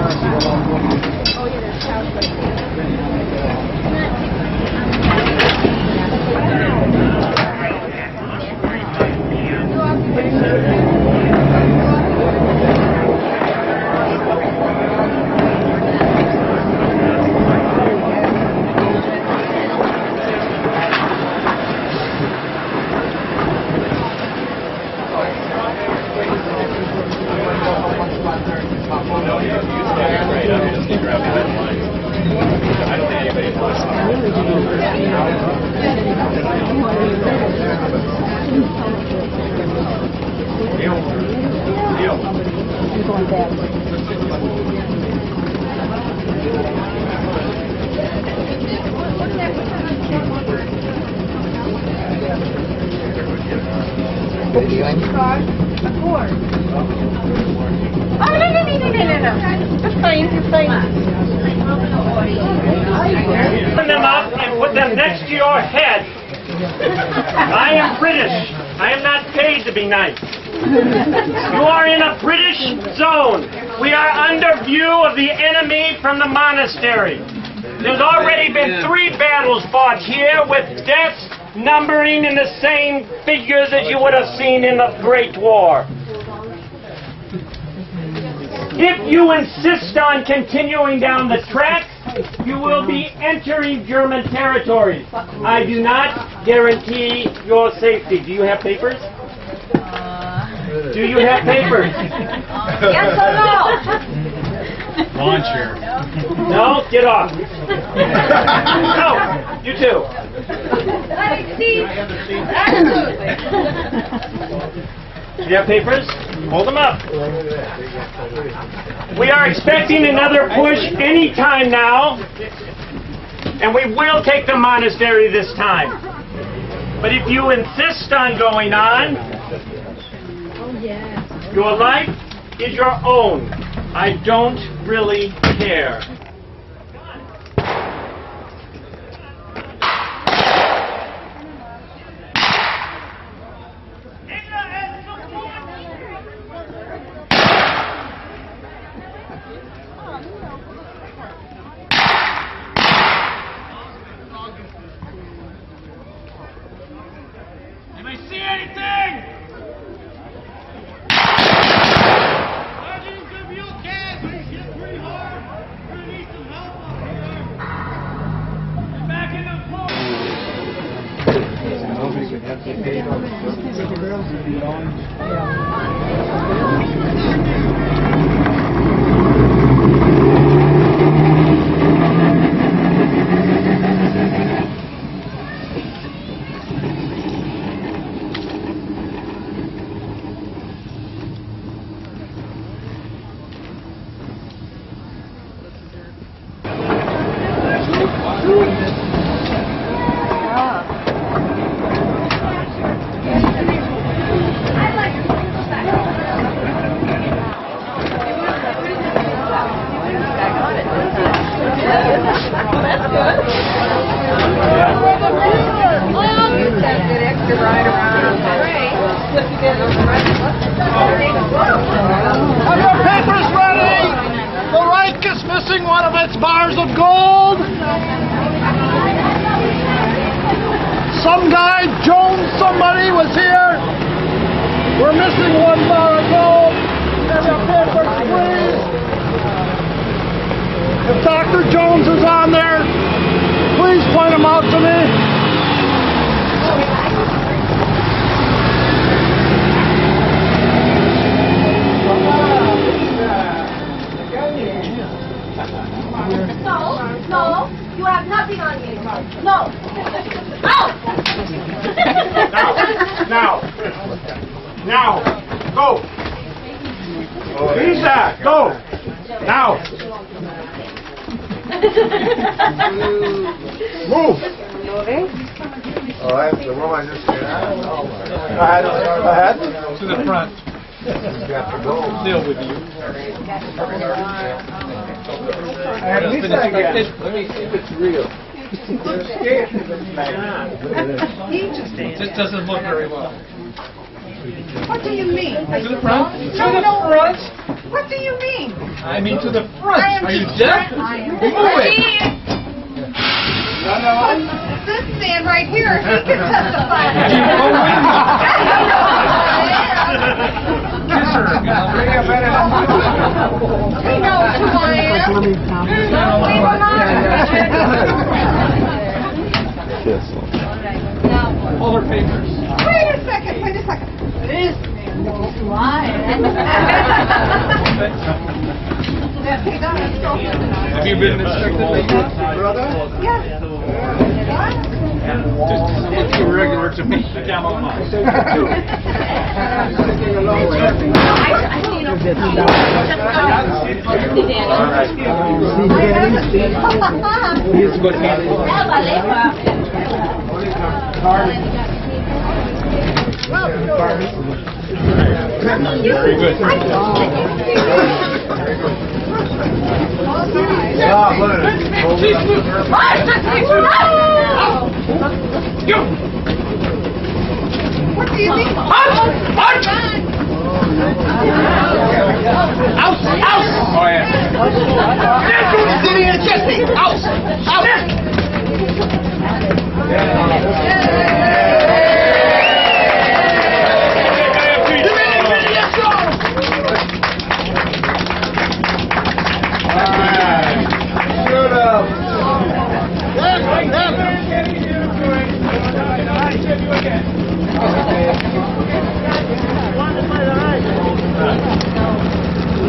What are you doing? Oh, no. It's fine, it's fine. Open them up and put them next to your head. I am British. I am not paid to be nice. You are in a British zone. We are under view of the enemy from the monastery. There's already been 3 battles fought here with deaths numbering in the same figures as you would have seen in the Great War. If you insist on continuing down the track, you will be entering German territories. I do not guarantee your safety. Do you have papers? Do you have papers? Yes or no? Launcher. No? Get off. No, you too. Do you have papers? Hold them up. We are expecting another push any time now, and we will take the monastery this time. But if you insist on going on, your life is your own. I don't really care. Anybody see anything? Sergeant, give you a can. He's hit pretty hard. We're gonna need some help up here. Get back in the floor. Are your papers ready? The Reich is missing one of its bars of gold. Some guy, Jones, somebody was here. We're missing one bar of gold. Have your papers, please. If Dr. Jones is on there, please point him out to me. No, you have nothing on you. No. Out! Now, go. Lisa, go. Now. Move. Oh, I have the woman just get out. To the front. You got to go. Still with you. At least I get it. Let me see if it's real. This doesn't look very well. What do you mean? To the front. No, no, front. What do you mean? I mean to the front. I am Are you just deaf? trying- Move it. This man right here, he can testify. You go with me. Kiss her. He knows who I am. Leave him alone. Hold her fingers. Wait a second. This man knows who I am. Have you been instructed like that, brother? Yes. Just look too regular to me. He's good hand. Very good. What do you mean? Out! Oh yeah. Sitting in the chest beat! Out!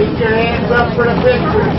Keep your hands up for the picture.